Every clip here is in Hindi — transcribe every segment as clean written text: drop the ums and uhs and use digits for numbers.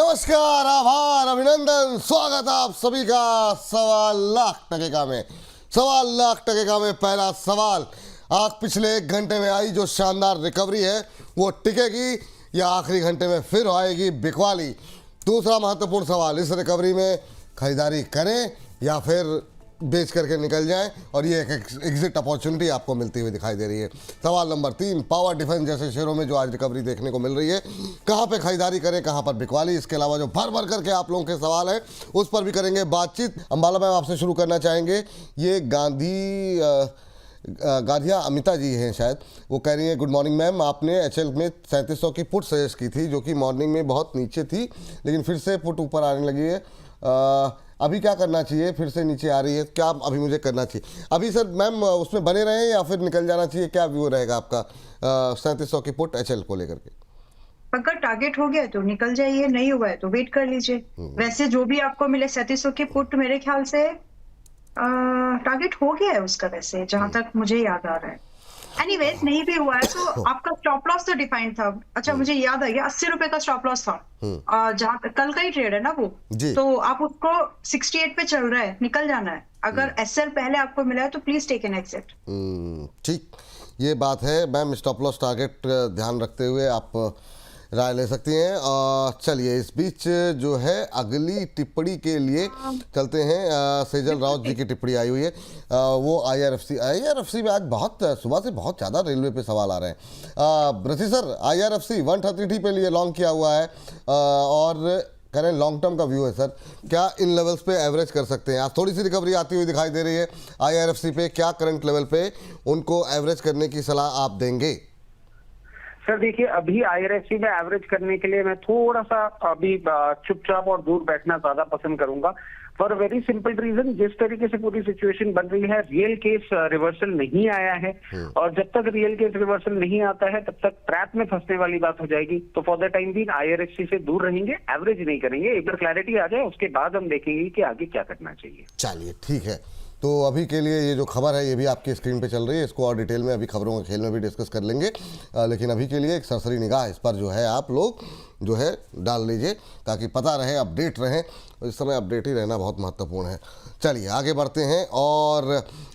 नमस्कार, आभार, अभिनंदन, स्वागत आप सभी का 1.25 लाख में। 1.25 लाख में पहला सवाल, आप पिछले 1 घंटे में आई जो शानदार रिकवरी है वो टिकेगी या आखिरी घंटे में फिर आएगी बिकवाली। दूसरा महत्वपूर्ण सवाल, इस रिकवरी में खरीदारी करें या फिर बेच करके निकल जाएं, और ये एक एग्जिट अपॉर्चुनिटी आपको मिलती हुई दिखाई दे रही है। सवाल नंबर 3, पावर डिफेंस जैसे शेयरों में जो आज रिकवरी देखने को मिल रही है, कहां पे खरीदारी करें, कहां पर बिकवाली। इसके अलावा जो भर भर करके आप लोगों के सवाल हैं उस पर भी करेंगे बातचीत। अंबाला मैम, आपसे शुरू करना चाहेंगे। ये गाधिया अमिता जी हैं शायद, वो कह रही है गुड मॉर्निंग मैम, आपने एचएल में 3700 की पुट सजेस्ट की थी जो कि मॉर्निंग में बहुत नीचे थी, लेकिन फिर से पुट ऊपर आने लगी है। अभी क्या करना चाहिए? फिर से नीचे आ रही है, क्या अभी मुझे करना चाहिए? अभी सर मैम उसमें बने रहें या फिर निकल जाना चाहिए? क्या व्यू रहेगा आपका 3700 की पुट एचएल को लेकर के? अगर टारगेट हो गया तो निकल जाइए, नहीं हुआ है तो वेट कर लीजिए। वैसे जो भी आपको मिले 3700 की पुट मेरे ख्याल से टारगेट हो गया है उसका, वैसे जहां तक मुझे याद आ रहा है। एनीवेज, नहीं भी हुआ है तो आपका स्टॉप लॉस तो डिफाइंड था। अच्छा, मुझे याद आ गया, 80 रुपए का स्टॉप लॉस था जहां तक कल का ही ट्रेड है ना वो, तो आप उसको 68 पे चल रहा है, निकल जाना है। अगर एसएल पहले आपको मिला है तो प्लीज टेक एन एग्जिट। ठीक, ये बात है मैम। स्टॉप लॉस टारगेट ध्यान रखते हुए आप राय ले सकती हैं। और चलिए इस बीच जो है अगली टिप्पणी के लिए चलते हैं। सेजल राउत जी की टिप्पणी आई हुई है, वो आईआरएफसी में आज बहुत सुबह से बहुत ज़्यादा रेलवे पे सवाल आ रहे हैं। रसी सर, आईआरएफसी 133 पे लिए लॉन्ग किया हुआ है और करें लॉन्ग टर्म का व्यू है सर, क्या इन लेवल्स पे एवरेज कर सकते हैं? आज थोड़ी सी रिकवरी आती हुई दिखाई दे रही है आईआरएफसी पे, क्या करंट लेवल पे उनको एवरेज करने की सलाह आप देंगे? सर देखिए, अभी आईआरएफसी में एवरेज करने के लिए मैं थोड़ा सा अभी चुपचाप और दूर बैठना ज्यादा पसंद करूंगा, फॉर वेरी सिंपल रीजन। जिस तरीके से पूरी सिचुएशन बन रही है, रियल केस रिवर्सल नहीं आया है, और जब तक रियल केस रिवर्सल नहीं आता है तब तक ट्रैप में फंसने वाली बात हो जाएगी। तो for the time being IRFC से दूर रहेंगे, एवरेज नहीं करेंगे। एक बार क्लैरिटी आ जाए उसके बाद हम देखेंगे कि आगे क्या करना चाहिए। चलिए ठीक है, तो अभी के लिए ये जो खबर है ये भी आपकी स्क्रीन पे चल रही है, इसको और डिटेल में अभी खबरों के खेल में भी डिस्कस कर लेंगे, लेकिन अभी के लिए एक सरसरी निगाह इस पर जो है आप लोग जो है डाल लीजिए ताकि पता रहे, अपडेट रहें। इस समय अपडेट ही रहना बहुत महत्वपूर्ण है। चलिए आगे बढ़ते हैं और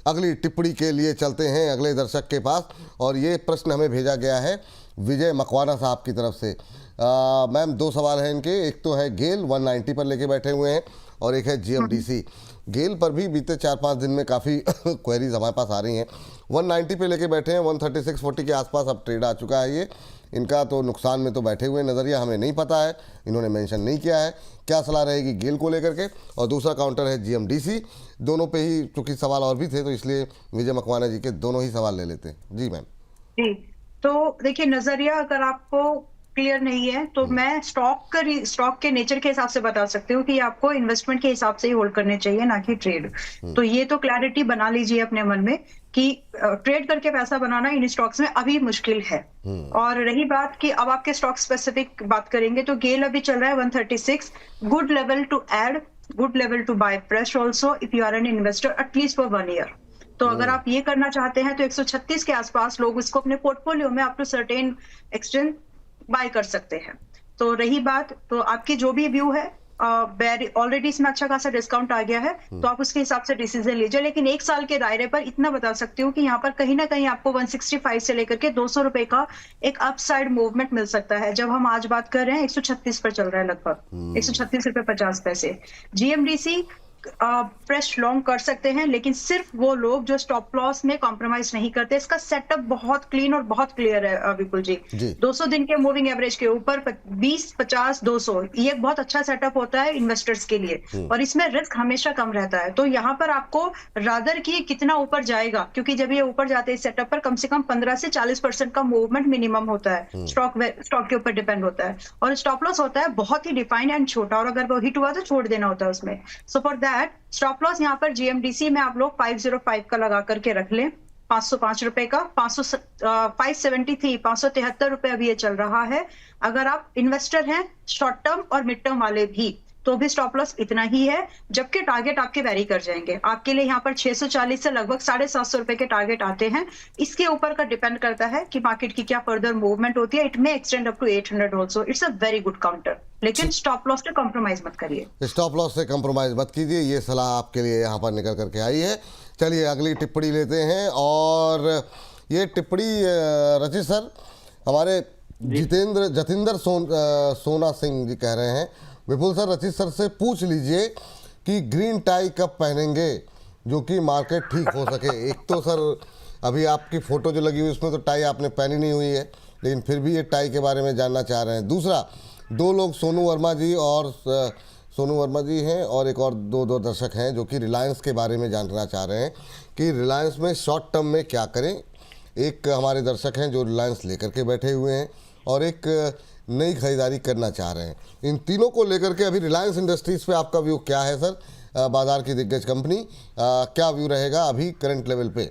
अगली टिप्पणी के लिए चलते हैं अगले दर्शक के पास, और ये प्रश्न हमें भेजा गया है विजय मकवाना साहब की तरफ से। मैम 2 सवाल हैं इनके, एक तो है गेल 190 पर लेके बैठे हुए हैं और एक है जीएमडीसी। गेल पर भी बीते 4-5 दिन में काफ़ी क्वेरीज हमारे पास आ रही हैं। 190 पे लेके बैठे हैं, 136.40 के आसपास अब ट्रेड आ चुका है ये इनका, तो नुकसान में तो बैठे हुए नज़रिया हमें नहीं पता है, इन्होंने मेंशन नहीं किया है। क्या सलाह रहेगी गेल को लेकर के? और दूसरा काउंटर है जीएमडीसी। दोनों पे ही चूँकि सवाल और भी थे तो इसलिए विजय मकवाना जी के दोनों ही सवाल ले लेते हैं। जी मैम। जी, तो देखिए, नजरिया अगर आपको क्लियर नहीं है तो मैं स्टॉक के नेचर के हिसाब से बता सकती हूँ कि आपको इन्वेस्टमेंट के हिसाब से ही होल्ड करने चाहिए, ना कि ट्रेड। तो ये तो क्लैरिटी बना लीजिए अपने मन में कि ट्रेड करके पैसा बनाना इन स्टॉक्स में अभी मुश्किल है। और रही बात कि अब आपके स्टॉक स्पेसिफिक बात करेंगे तो गेल अभी चल रहा है 136, good level to add, good level to buy fresh also if you are an investor at least for 1 year. तो अगर आप ये करना चाहते हैं तो 136 के आसपास लोग इसको अपने पोर्टफोलियो में up to certain extent buy कर सकते हैं। तो रही बात, तो आपकी जो भी व्यू है, ऑलरेडी इसमें अच्छा खासा डिस्काउंट आ गया है तो आप उसके हिसाब से डिसीजन लीजिए, लेकिन 1 साल के दायरे पर इतना बता सकती हूँ कि यहाँ पर कहीं ना कहीं आपको 165 से लेकर के 200 रुपए का एक अपसाइड मूवमेंट मिल सकता है। जब हम आज बात कर रहे हैं 136 पर चल रहा है, लगभग 136 रुपए 50 पैसे। जीएमडीसी फ्रेश लॉन्ग कर सकते हैं, लेकिन सिर्फ वो लोग जो स्टॉप लॉस में कॉम्प्रोमाइज नहीं करते। इसका सेटअप बहुत क्लीन और बहुत क्लियर है विपुल जी। 200 दिन के मूविंग एवरेज के ऊपर 20, 50, 200 ये एक बहुत अच्छा सेटअप होता है इन्वेस्टर्स के लिए, और इसमें रिस्क हमेशा कम रहता है। तो यहाँ पर आपको रादर की कितना ऊपर जाएगा, क्योंकि जब ये ऊपर जाते हैं इस सेटअप पर कम से कम 15 से 40% का मूवमेंट मिनिमम होता है, स्टॉक के ऊपर डिपेंड होता है। और स्टॉप लॉस होता है बहुत ही डिफाइंड एंड छोटा, और अगर वो हिट हुआ तो छोड़ देना होता है उसमें। So for that stop loss यहाँ पर जीएमडीसी में आप लोग 505 का लगा करके रख लें, 505 रुपए का। 573, 573 रुपए अभी ये चल रहा है। अगर आप इन्वेस्टर हैं शॉर्ट टर्म और मिड टर्म वाले भी, तो भी स्टॉप लॉस इतना ही है, जबकि टारगेट आपके वेरी कर जाएंगे। आपके लिए यहाँ पर 640 से लगभग 750 रुपए के टारगेट आते हैं। इसके ऊपर का डिपेंड करता है कि मार्केट की क्या फर्दर मूवमेंट होती है। It may extend up to 800 also. It's a very good counter, लेकिन स्टॉप लॉस से कॉम्प्रोमाइज मत करिए। स्टॉप लॉस से कंप्रोमाइज मत कीजिए, ये सलाह आपके लिए यहाँ पर निकल करके आई है। चलिए अगली टिप्पणी लेते हैं, और ये टिप्पणी रचित सर हमारे जतिंदर सोना सिंह जी कह रहे हैं, विपुल सर रचित सर से पूछ लीजिए कि ग्रीन टाई कब पहनेंगे जो कि मार्केट ठीक हो सके। एक तो सर अभी आपकी फ़ोटो जो लगी हुई उसमें तो टाई आपने पहनी नहीं हुई है, लेकिन फिर भी ये टाई के बारे में जानना चाह रहे हैं। दूसरा, दो लोग सोनू वर्मा जी हैं और एक और दो दर्शक हैं जो कि रिलायंस के बारे में जानना चाह रहे हैं कि रिलायंस में शॉर्ट टर्म में क्या करें। एक हमारे दर्शक हैं जो रिलायंस लेकर के बैठे हुए हैं और एक नई खरीदारी करना चाह रहे हैं। इन तीनों को लेकर के अभी रिलायंस इंडस्ट्रीज़ पे आपका व्यू क्या है सर? बाजार की दिग्गज कंपनी, क्या व्यू रहेगा अभी करंट लेवल पे?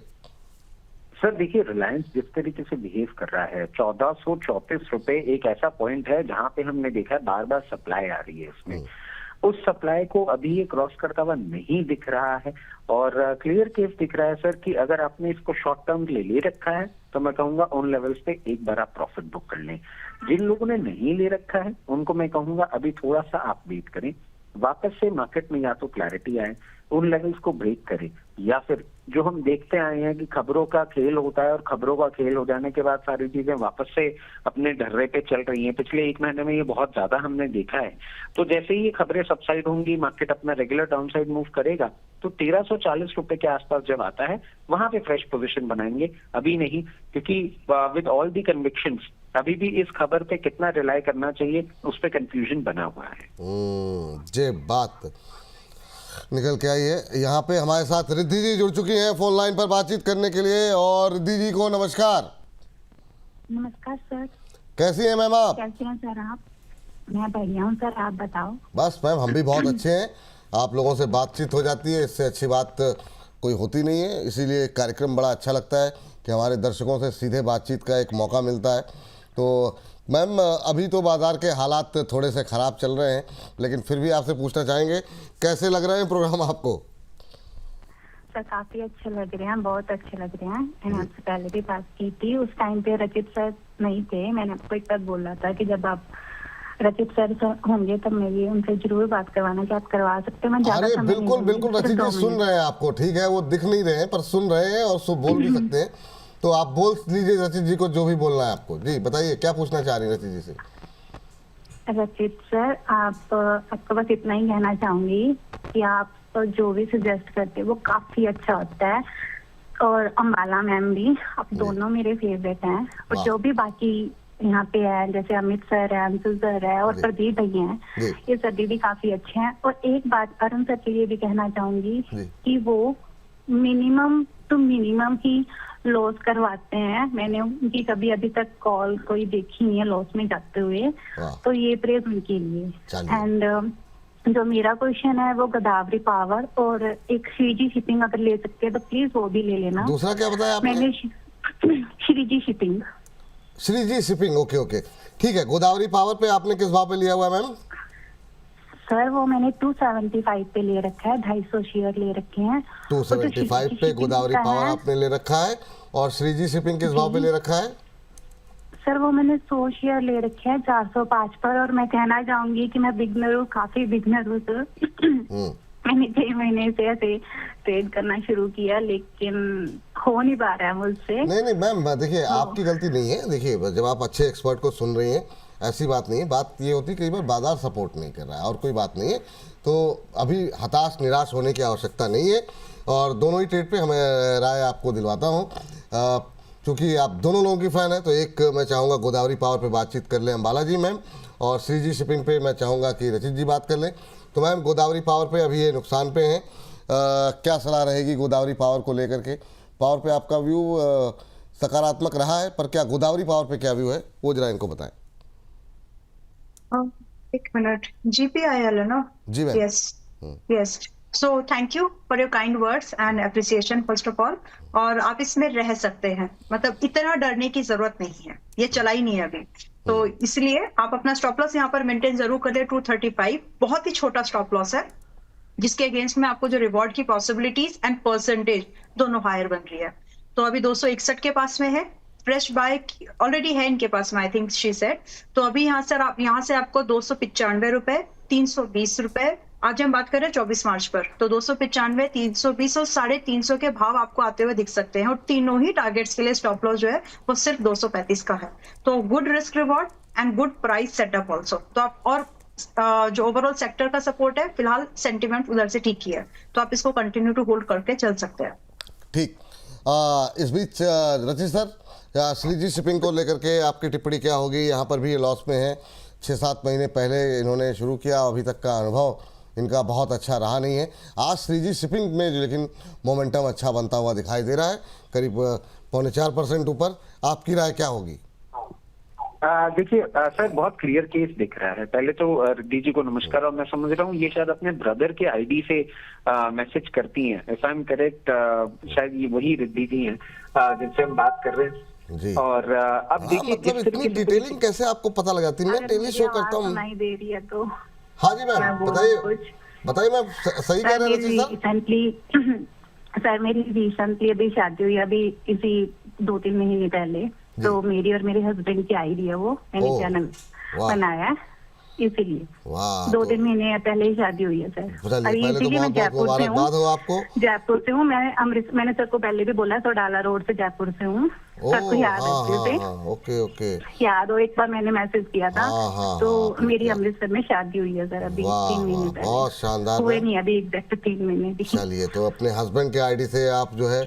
सर देखिए, रिलायंस जिस तरीके से बिहेव कर रहा है, 1434 रुपए एक ऐसा पॉइंट है जहां पे हमने देखा है बार बार सप्लाई आ रही है इसमें। उस सप्लाई को अभी ये क्रॉस करता हुआ नहीं दिख रहा है, और क्लियर केस दिख रहा है सर कि अगर आपने इसको शॉर्ट टर्म के लिए ले रखा है तो मैं कहूंगा उन लेवल्स पे एक बार आप प्रॉफिट बुक कर लें। जिन लोगों ने नहीं ले रखा है उनको मैं कहूंगा अभी थोड़ा सा आप वेट करें, वापस से मार्केट में या तो क्लैरिटी आए, उन लेवल्स को ब्रेक करे, या फिर जो हम देखते आए हैं कि खबरों का खेल होता है और खबरों का खेल हो जाने के बाद सारी चीजें वापस से अपने ढर्रे पे चल रही हैं। पिछले एक महीने में ये बहुत ज्यादा हमने देखा है। तो जैसे ही ये खबरें सबसाइड होंगी, मार्केट अपना रेगुलर डाउनसाइड मूव करेगा, तो 1340 रुपए के आसपास जब आता है वहां पे फ्रेश पोजीशन बनाएंगे, अभी नहीं, क्योंकि विद ऑल दी कन्विक्शंस अभी भी इस खबर पे कितना रिलाई करना चाहिए उस पर कंफ्यूजन बना हुआ है। जे बात निकल के आई है। यहाँ पे हमारे साथ रिद्धि जी जुड़ चुकी हैं फोन लाइन पर बातचीत करने के लिए, और रिद्धि जी को नमस्कार। नमस्कार सर। कैसी हैं मैम आप? कैसे हैं सर आप? मैं बढ़िया हूँ सर, आप बताओ। बस मैम हम भी बहुत अच्छे हैं। आप लोगों से बातचीत हो जाती है, इससे अच्छी बात कोई होती नहीं है, इसीलिए कार्यक्रम बड़ा अच्छा लगता है कि हमारे दर्शकों से सीधे बातचीत का एक मौका मिलता है। तो मैम अभी तो बाज़ार के हालात थोड़े से ख़राब चल रहे हैं, लेकिन फिर भी आपसे पूछना चाहेंगे कैसे लग रहे हैं प्रोग्राम आपको? सर काफ़ी अच्छे लग रहे हैं, बहुत अच्छे लग रहे हैं। मैंने आपसे पहले भी बात की थी, उस टाइम पे रचित सर नहीं थे। मैंने आपको एक बार बोला था कि जब आप रचित सर होंगे तब मेरी उनसे जरूर बात करवाना कि आप करवा सकते हैं। अरे बिल्कुल बिल्कुल रचित जी सुन रहे हैं आपको, ठीक है, वो दिख नहीं रहे हैं पर सुन रहे हैं और बोल भी सकते हैं, तो आप बोल लीजिए रचित जी को जो भी बोलना है आपको। जी बताइए क्या पूछना चाह रही हैं रचित जी से? रचित सर आपको बस इतना ही कहना चाहूंगी कि आप जो भी सजेस्ट करते हैं वो काफी अच्छा होता है, और अम्बाला मैम भी, आप दोनों मेरे फेवरेट हैं। और जो भी बाकी यहाँ पे है, जैसे अमित सर है, अंशु सर है और प्रदीप भैया हैं, ये सभी भी काफी अच्छे हैं। और एक बात अरुण सर के लिए भी कहना चाहूंगी कि वो मिनिमम टू मिनिमम ही लॉस करवाते हैं। मैंने उनकी कभी अभी तक कॉल कोई देखी नहीं है लॉस में जाते हुए, तो ये प्रेज उनके लिए। एंड जो मेरा क्वेश्चन है वो गोदावरी पावर और एक श्रीजी शिपिंग अगर ले सकते हैं तो प्लीज वो भी ले लेना। दूसरा क्या बताया आपने? मैंने Shreeji shipping. Shreeji shipping, okay okay ठीक है। गोदावरी पावर पे आपने किस भाव पे लिया हुआ है मैम? सर वो मैंने 275 पे ले रखा है, 250 शेयर ले रखे हैं। 275 पे गोदावरी पावर आपने ले रखा है, और श्रीजी शिपिंग किस भाव पे ले रखा है? सर वो मैंने 100 शेयर ले रखे हैं 405 पर। और मैं कहना चाहूंगी कि मैं बिगनर हूँ, काफी बिगनर हूँ सर। मैंने 6 महीने से ऐसे ट्रेड करना शुरू किया, लेकिन हो नहीं पा रहा है मुझसे। नहीं मैम देखिए आपकी गलती नहीं है। देखिए जब आप अच्छे एक्सपर्ट को सुन रही हैं, ऐसी बात नहीं है, बात ये होती है कई बार बाजार सपोर्ट नहीं कर रहा है और कोई बात नहीं है। तो अभी हताश निराश होने की आवश्यकता नहीं है, और दोनों ही ट्रेड पे हमें राय आपको दिलवाता हूँ, क्योंकि आप दोनों लोगों की फ़ैन है। तो एक मैं चाहूँगा गोदावरी पावर पे बातचीत कर लें अम्बाला जी मैम, और श्रीजी शिपिंग पे मैं चाहूँगा कि रचित जी बात कर लें। तो मैम गोदावरी पावर पे अभी ये नुकसान पे हैं, क्या सलाह रहेगी गोदावरी पावर को लेकर के? पावर पे आपका व्यू सकारात्मक रहा है, पर क्या गोदावरी पावर पे क्या व्यू है वो जरा इनको बताएं। एक मिनट, GPIL है ना? जी ma'am. Yes so thank you for your kind words and appreciation first of all. और आप इसमें रह सकते हैं, मतलब इतना डरने की जरूरत नहीं है, ये चला ही नहीं है अभी। तो इसलिए आप अपना स्टॉप लॉस यहाँ पर मेंटेन जरूर करें 235, बहुत ही छोटा स्टॉप लॉस है जिसके अगेंस्ट में आपको जो रिवॉर्ड की पॉसिबिलिटीज एंड परसेंटेज दोनों हायर बन रही है। तो अभी 261 के पास में है, फ्रेश बाय ऑलरेडी है इनके पास में, आई थिंक शी सेड। तो अभी यहाँ से आपको 295 रुपए, 320 रुपए, आज हम बात करें 24 मार्च पर, तो 295, 320 और 350 के भाव आपको आते हुए दिख सकते हैं। और तीनों ही टारगेट्स के लिए स्टॉप लॉस जो है वो सिर्फ 235 का है। तो good risk reward and good price setup also. तो आप और जो ओवरऑल सेक्टर का सपोर्ट है, फिलहाल सेंटिमेंट उधर से ठीक ही है, तो आप इसको कंटिन्यू टू होल्ड करके चल सकते हैं। ठीक। इस बीच रचित सर, श्रीजी शिपिंग को लेकर के आपकी टिप्पणी क्या होगी? यहाँ पर भी ये लॉस में है, 6-7 महीने पहले इन्होंने शुरू किया, अभी तक का अनुभव इनका बहुत अच्छा रहा नहीं है। आज श्रीजी शिपिंग में लेकिन मोमेंटम अच्छा बनता हुआ दिखाई दे रहा है, करीब 4.25% ऊपर। आपकी राय क्या होगी? देखिए सर, बहुत क्लियर केस दिख रहा है। पहले तो रिद्धि जी को नमस्कार, और मैं समझ रहा हूँ ये शायद अपने ब्रदर के आईडी से मैसेज करती हैं, इफ आई एम करेक्ट। शायद ये वही रिद्धि जी हैं जिनसे हम बात कर रहे हैं जी। और अब देखिए मतलब इतनी डिटेलिंग कैसे आपको पता लगाती है? मैं टेली शो करता हूँ। नहीं दे रही है तो हाँ जी मैम, बताइए मैम, सही कह रहे हैं रचित सर? रिसेंटली सर, मेरी रिसेंटली अभी शादी हुई, अभी इसी 2-3 महीने पहले। तो मेरी और मेरे हस्बैंड की आईडी है, वो मैंने चैनल बनाया है, इसीलिए 2-3 महीने पहले ही शादी हुई है सर। अभी इसीलिए मैं जयपुर से हूँ। जयपुर से हूँ मैंने सर को पहले भी बोला, सोडाला रोड से जयपुर से हूँ। सर को याद है? ओके ओके, याद हो, एक बार मैंने मैसेज किया था। तो मेरी अमृतसर में शादी हुई है सर, अभी 3 महीने पहले। बहुत शानदार। हुए नहीं अभी एग्जैक्ट 3 महीने भी। चलिए, तो अपने हस्बैंड के आईडी से आप जो है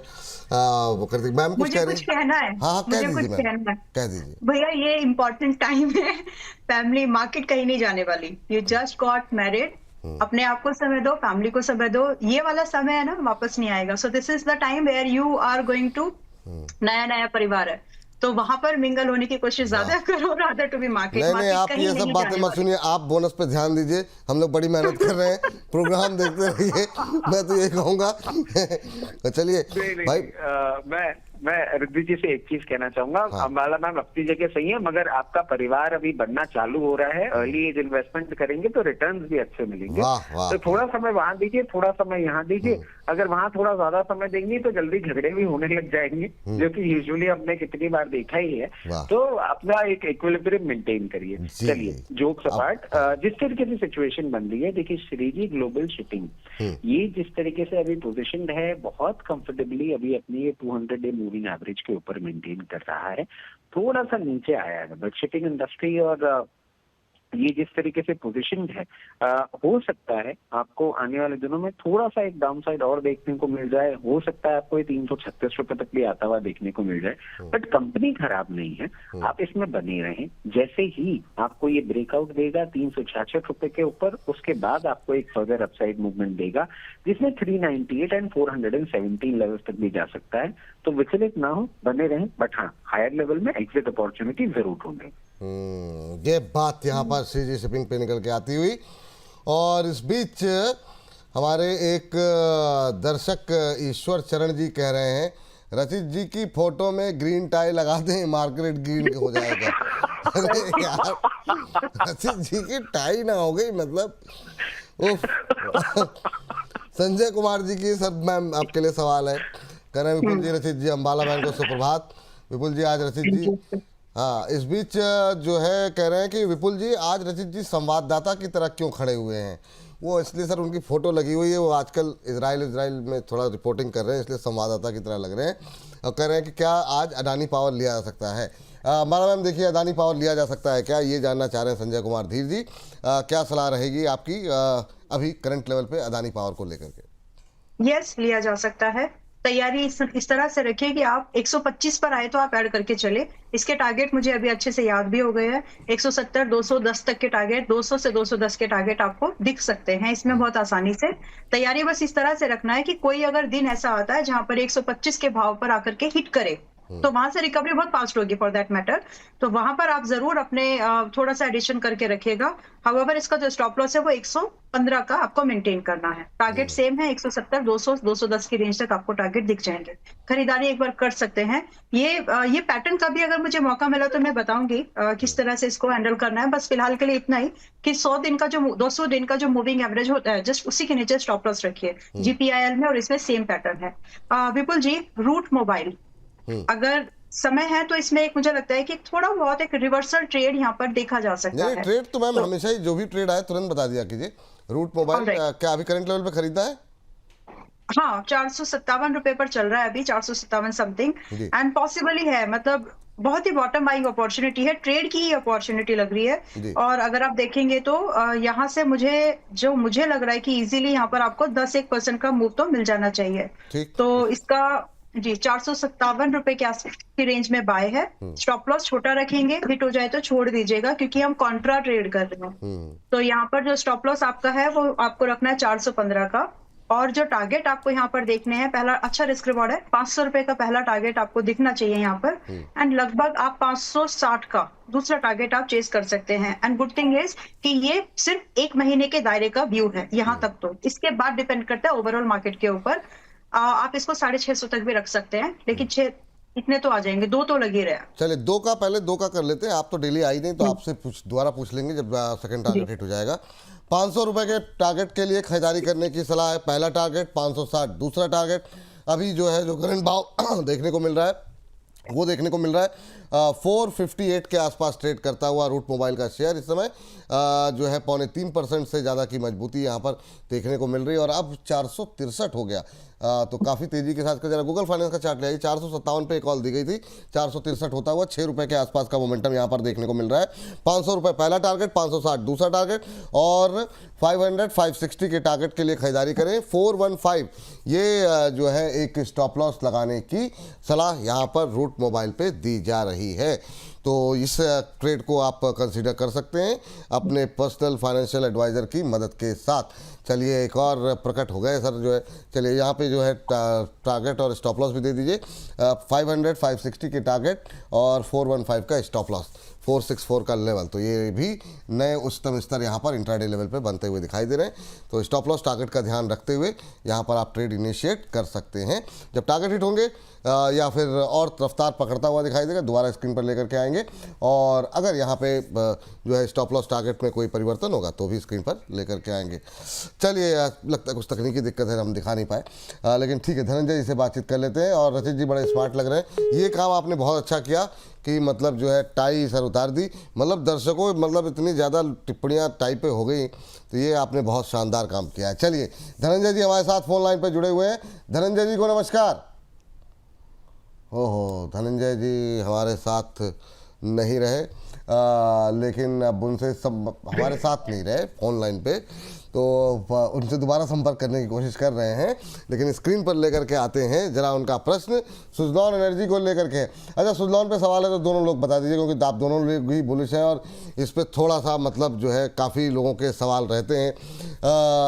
वो कर दीजिए। मैम कुछ मुझे कुछ कहना है। हाँ, मुझे कुछ कहना है। कह दीजिए भैया, ये इम्पोर्टेंट टाइम है, फैमिली मार्केट कहीं नहीं जाने वाली। यू जस्ट गॉट मैरिड, अपने आप को समय दो, फैमिली को समय दो। ये वाला समय है ना, वापस नहीं आएगा। So this is the time where you are going to, नया परिवार है, तो वहां पर मिंगल होने की कोशिश ज्यादा करो, रादर टू बी मार्केट। नहीं, आप ये सब बातें मत सुनिए, आप बोनस पे ध्यान दीजिए। हम लोग बड़ी मेहनत कर रहे हैं, प्रोग्राम देखते रहिए, मैं तो ये कहूंगा। चलिए भाई, मैं रिद्धि जी से एक चीज कहना चाहूंगा। अम्बाला मैम अपनी जगह सही है, मगर आपका परिवार अभी बनना चालू हो रहा है। अर्ली एज इन्वेस्टमेंट करेंगे तो रिटर्न्स भी अच्छे मिलेंगे। तो थोड़ा समय वहां दीजिए, थोड़ा समय यहाँ दीजिए। अगर वहां थोड़ा ज्यादा समय देंगे तो जल्दी झगड़े भी होने लग जाएंगे, जो कि यूजुअली हमने कितनी बार देखा ही है। तो अपना एक इक्विलिब्रियम मेंटेन करिए। चलिए, जोक्स अपार्ट, जिस तरीके से सिचुएशन बन रही है, देखिए श्रीजी ग्लोबल शिपिंग ये जिस तरीके से अभी पोजिशन है, बहुत कंफर्टेबली अभी अपनी ये 200 डे मूविंग एवरेज के ऊपर मेंटेन कर रहा है। थोड़ा सा नीचे आया है, बट शिपिंग इंडस्ट्री और ये जिस तरीके से पोजीशन है, हो सकता है आपको आने वाले दिनों में थोड़ा सा एक डाउन साइड और देखने को मिल जाए। हो सकता है आपको ये 336 रुपए तक भी आता हुआ देखने को मिल जाए, बट कंपनी खराब नहीं है, आप इसमें बने रहें। जैसे ही आपको ये ब्रेकआउट देगा 366 रुपए के ऊपर, उसके बाद आपको एक फर्दर अपसाइड मूवमेंट देगा, जिसमें 398 एंड 417 लेवल तक भी जा सकता है। तो विचलित ना हो, बने रहें, बट हाँ, हायर लेवल में एग्जिट अपॉर्चुनिटी जरूर ढूंढें। ये बात यहाँ पर श्रीजी शिपिंग पे निकल के आती हुई। और इस बीच हमारे एक दर्शक ईश्वर चरण जी कह रहे हैं, रचित जी की फोटो में ग्रीन टाई लगा दें, मार्केट ग्रीन हो जाएगा। अरे यार, रचित जी की टाई ना हो गई मतलब। संजय कुमार जी की सर मैम आपके लिए सवाल है, कह रहे हैं विपुल जी, रचित जी, अम्बाला मैम को सुप्रभात। विपुल जी, आज रचित जी, हाँ, इस बीच जो है कह रहे हैं कि विपुल जी आज रचित जी संवाददाता की तरह क्यों खड़े हुए हैं? वो इसलिए सर, उनकी फोटो लगी हुई है, वो आजकल इजराइल में थोड़ा रिपोर्टिंग कर रहे हैं, इसलिए संवाददाता की तरह लग रहे हैं। और कह रहे हैं कि क्या आज अडानी पावर लिया जा सकता है? हमारा मैम देखिए, अडानी पावर लिया जा सकता है क्या, ये जानना चाह रहे हैं संजय कुमार धीर जी। क्या सलाह रहेगी आपकी अभी करंट लेवल पे अडानी पावर को लेकर के? यस, लिया जा सकता है। तैयारी इस तरह से रखिए कि आप 125 पर आए तो आप ऐड करके चले। इसके टारगेट मुझे अभी अच्छे से याद भी हो गए हैं, 170, 210 तक के टारगेट, 200 से 210 के टारगेट आपको दिख सकते हैं इसमें बहुत आसानी से। तैयारी बस इस तरह से रखना है कि कोई अगर दिन ऐसा आता है जहां पर 125 के भाव पर आकर के हिट करे, तो वहां से रिकवरी बहुत फास्ट होगी फॉर दैट मैटर। तो वहां पर आप जरूर अपने थोड़ा सा एडिशन करके रखिएगा। हाउएवर इसका जो स्टॉप लॉस है वो 115 का आपको मेंटेन करना है। टारगेट सेम है 170, 200, 210 की रेंज तक आपको टारगेट दिख जाएंगे। खरीदारी एक बार कर सकते हैं। ये पैटर्न का भी अगर मुझे मौका मिला तो मैं बताऊंगी किस तरह से इसको हैंडल करना है। बस फिलहाल के लिए इतना ही कि 100 दिन का जो 200 दिन का जो मूविंग एवरेज होता है जस्ट उसी के नीचे स्टॉप लॉस रखिए जीपीआईएल में, और इसमें सेम पैटर्न है। विपुल जी, रूट मोबाइल, अगर समय है तो इसमें एक मुझे लगता है कि थोड़ा बहुत एक रिवर्सल ट्रेड यहाँ पर देखा जा सकता नहीं है। ट्रेड तो मैम हमेशा ही जो भी ट्रेड आए तुरंत बता दिया कीजिए। Route mobile Alright. क्या अभी करंट लेवल पे खरीदा है? हाँ, 457 रुपए पर चल रहा है अभी, 457 समथिंग, जी। एंड पॉसिबली है, मतलब बहुत ही बॉटम बाइंग अपॉर्चुनिटी है, ट्रेड की ही अपॉर्चुनिटी लग रही जी। है। और अगर आप देखेंगे तो यहाँ से मुझे लग रहा है कि इजीली यहाँ पर आपको 10-1% का मूव तो मिल जाना चाहिए। ठीक। तो इसका जी 457 रुपए के आसपास की रेंज में बाय है। स्टॉप लॉस छोटा रखेंगे, हिट हो जाए तो छोड़ दीजिएगा क्योंकि हम कॉन्ट्रा ट्रेड कर रहे हैं। तो यहाँ पर जो स्टॉप लॉस आपका है वो आपको रखना है 415 का, और जो टारगेट आपको यहाँ पर देखने हैं, पहला अच्छा रिस्क रिवॉर्ड है, 500 रुपए का पहला टारगेट आपको दिखना चाहिए यहाँ पर, एंड लगभग आप 560 का दूसरा टारगेट आप चेस कर सकते हैं। एंड गुड थिंग इज कि ये सिर्फ 1 महीने के दायरे का व्यू है यहाँ तक, तो इसके बाद डिपेंड करता है ओवरऑल मार्केट के ऊपर। आप इसको 650 तक भी रख सकते हैं, लेकिन 6 इतने तो आ जाएंगे, 2 तो लगे रहे। चलिए पहले दो का कर लेते हैं। आप तो डेली आई नहीं तो आपसे दोबारा पूछ लेंगे जब सेकंड टारगेट हिट हो जाएगा। 500 रुपए के टारगेट के लिए खरीदारी करने की सलाह है। पहला टारगेट 560, दूसरा टारगेट अभी जो है जो करंट भाव देखने को मिल रहा है वो देखने को मिल रहा है 458 के आसपास ट्रेड करता हुआ रूट मोबाइल का शेयर इस समय जो है 3.25% से ज़्यादा की मजबूती यहाँ पर देखने को मिल रही है, और अब 463 हो गया। तो काफ़ी तेज़ी के साथ जरा गूगल फाइनेंस का चार्ट ले आइए। 457 पे कॉल दी गई थी, 463 होता हुआ 6 रुपये के आसपास का मोमेंटम यहाँ पर देखने को मिल रहा है। 500 रुपये पहला टारगेट, 560 दूसरा टारगेट, और 560 के टारगेट के लिए खरीदारी करें। 415 ये जो है एक स्टॉप लॉस लगाने की सलाह यहाँ पर रूट मोबाइल पे दी जा रही है। तो इस ट्रेड को आप कंसीडर कर सकते हैं अपने पर्सनल फाइनेंशियल एडवाइज़र की मदद के साथ। चलिए एक और प्रकट हो गए सर जो है। चलिए यहाँ पे जो है टारगेट और स्टॉप लॉस भी दे दीजिए। 560 के टारगेट और 415 का स्टॉप लॉस, 464 का लेवल। तो ये भी नए उच्चतम स्तर यहाँ पर इंट्राडे लेवल पे बनते हुए दिखाई दे रहे हैं। तो स्टॉप लॉस टारगेट का ध्यान रखते हुए यहाँ पर आप ट्रेड इनिशिएट कर सकते हैं। जब टारगेट हिट होंगे या फिर और रफ्तार पकड़ता हुआ दिखाई देगा, दोबारा स्क्रीन पर लेकर के आएंगे, और अगर यहाँ पे जो है स्टॉप लॉस टारगेट में कोई परिवर्तन होगा तो भी स्क्रीन पर लेकर के आएंगे। चलिए लगता है कुछ तकनीकी दिक्कत है, हम दिखा नहीं पाए, लेकिन ठीक है धनंजय जी से बातचीत कर लेते हैं। और रचित जी बड़े स्मार्ट लग रहे हैं। ये काम आपने बहुत अच्छा किया कि मतलब जो है टाई सर उतार दी, मतलब दर्शकों मतलब इतनी ज़्यादा टिप्पणियाँ टाई पे हो गई, तो ये आपने बहुत शानदार काम किया है। चलिए धनंजय जी हमारे साथ फोन लाइन पर जुड़े हुए हैं। धनंजय जी को नमस्कार। ओहो, धनंजय जी हमारे साथ नहीं रहे, लेकिन अब उनसे हमारे साथ नहीं रहे फोन लाइन पे, तो उनसे दोबारा संपर्क करने की कोशिश कर रहे हैं, लेकिन स्क्रीन पर लेकर के आते हैं जरा उनका प्रश्न सुजलॉन एनर्जी को लेकर के। अच्छा, सुजलॉन पे सवाल है तो दोनों लोग बता दीजिए, क्योंकि आप दोनों लोग ही बुलिश हैं और इस पर थोड़ा सा मतलब जो है काफ़ी लोगों के सवाल रहते हैं।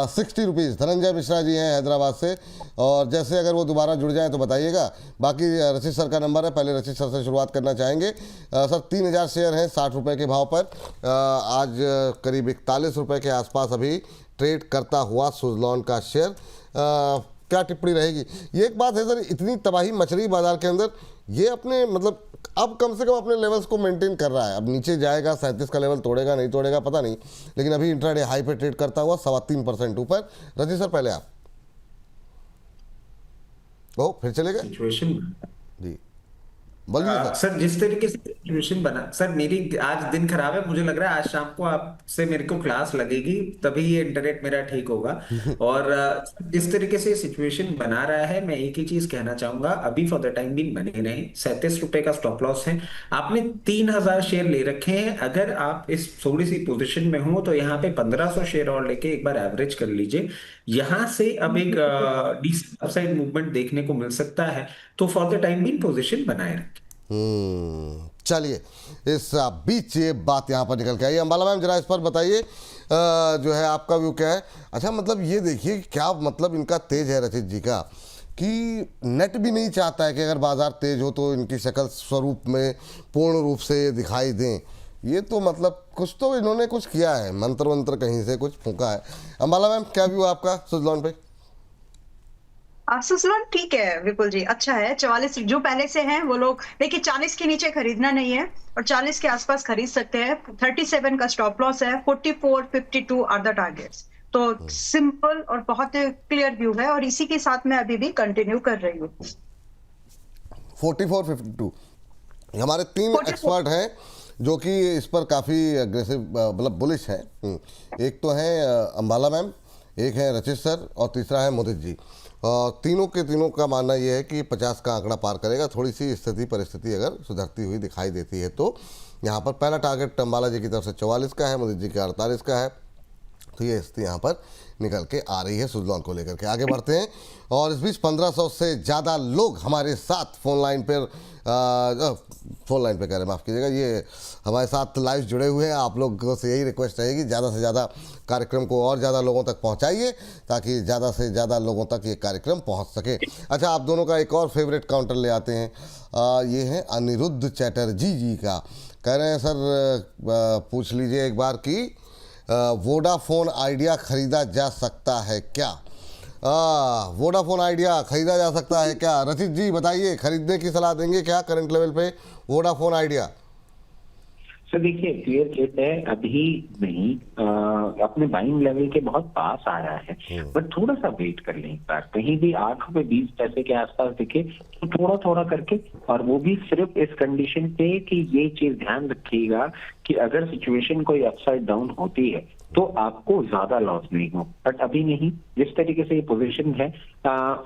60 रुपीज़ धनंजय मिश्रा जी हैं हैदराबाद से, और जैसे अगर वो दोबारा जुड़ जाएँ तो बताइएगा। बाकी रचित सर का नंबर है, पहले रचित सर से शुरुआत करना चाहेंगे। सर 3000 शेयर हैं 60 रुपये के भाव पर, आज करीब 41 रुपये के आसपास अभी ट्रेड करता हुआ सुजलॉन का शेयर, क्या टिप्पणी रहेगी? ये एक बात है सर, इतनी तबाही मच रही बाजार के अंदर, ये अपने मतलब अब कम से कम अपने लेवल्स को मेंटेन कर रहा है। अब नीचे जाएगा 37 का लेवल तोड़ेगा नहीं तोड़ेगा पता नहीं, लेकिन अभी इंट्राडे हाई पे ट्रेड करता हुआ 3.25% ऊपर। रजी सर पहले आप। ओ फिर चलेगा सिचुएशन जी, बोलिए सर। सर जिस तरीके से सिचुएशन बना, सर मेरी आज दिन खराब है, मुझे लग रहा है आज शाम को आपसे मेरे को क्लास लगेगी तभी ये इंटरनेट मेरा ठीक होगा। और जिस तरीके से सिचुएशन बना रहा है, मैं एक ही चीज कहना चाहूंगा, अभी फॉर द टाइम बीइंग बने नहीं। 37 रुपए का स्टॉप लॉस है, आपने 3000 शेयर ले रखे हैं। अगर आप इस थोड़ी सी पोजीशन में हो तो यहाँ पे 1500 शेयर और लेके एक बार एवरेज कर लीजिए। यहाँ से अब एक डिसेंट अपसाइड मूवमेंट देखने को मिल सकता है, तो for the time being position बनाए रखें। चलिए इस बीच ये बात यहाँ पर निकल के आई। अंबाला मैम जरा इस पर बताइए जो है आपका व्यू क्या है? अच्छा, मतलब ये देखिए क्या मतलब इनका तेज है रचित जी का कि नेट भी नहीं चाहता है कि अगर बाजार तेज हो तो इनकी शक्ल स्वरूप में पूर्ण रूप से दिखाई दें। ये तो मतलब कुछ तो इन्होंने कुछ किया है, मंत्र वंत्र कहीं से कुछ फूंका है। अंबाला मैम, क्या व्यू आपका सुजलॉन पे? सुजलॉन ठीक है, विपुल जी अच्छा है। 44 जो पहले से हैं वो लोग देखिए 40 के नीचे खरीदना नहीं है और 40 के आसपास खरीद सकते हैं। 37 का स्टॉप लॉस है, 44, 52 आर द टारगेट्स। तो सिंपल और बहुत क्लियर व्यू है और इसी के साथ मैं अभी भी कंटिन्यू कर रही हूँ। 44, 52 हमारे 3 44 एक्सपर्ट हैं जो कि इस पर काफ़ी अग्रेसिव मतलब बुलिश हैं। एक तो हैं अंबाला मैम, एक है रचित सर और तीसरा है मोदित जी। तीनों के तीनों का मानना यह है कि 50 का आंकड़ा पार करेगा। थोड़ी सी स्थिति परिस्थिति अगर सुधरती हुई दिखाई देती है तो यहाँ पर पहला टारगेट अंबाला जी की तरफ से 44 का है, मोदित जी का 48 का है। तो ये स्थिति यहाँ पर निकल के आ रही है सुजलॉन को लेकर के। आगे बढ़ते हैं और इस बीच 1500 से ज़्यादा लोग हमारे साथ फ़ोन लाइन पे कह रहे, माफ़ कीजिएगा, ये हमारे साथ लाइव जुड़े हुए हैं। आप लोगों से यही रिक्वेस्ट रहेगी, ज़्यादा से ज़्यादा कार्यक्रम को और ज़्यादा लोगों तक पहुँचाइए ताकि ज़्यादा से ज़्यादा लोगों तक ये कार्यक्रम पहुँच सके। अच्छा, आप दोनों का एक और फेवरेट काउंटर ले आते हैं। ये है अनिरुद्ध चैटर्जी जी का। कह रहे हैं सर पूछ लीजिए एक बार कि वोडाफोन आइडिया खरीदा जा सकता है क्या? वोडाफोन आइडिया खरीदा जा सकता है क्या? रचित जी बताइए, खरीदने की सलाह देंगे क्या करंट लेवल पे वोडाफोन आइडिया? सर देखिए, क्लियर केस है, अभी नहीं, अपने बाइंग लेवल के बहुत पास आया है, बट थोड़ा सा वेट कर लें एक बार। कहीं भी 8 रुपए 20 पैसे के आसपास दिखे तो थोड़ा थोड़ा करके, और वो भी सिर्फ इस कंडीशन पे कि ये चीज ध्यान रखिएगा कि अगर सिचुएशन कोई अपसाइड डाउन होती है तो आपको ज्यादा लॉस नहीं हो। बट अभी नहीं, जिस तरीके से ये पोजीशन है,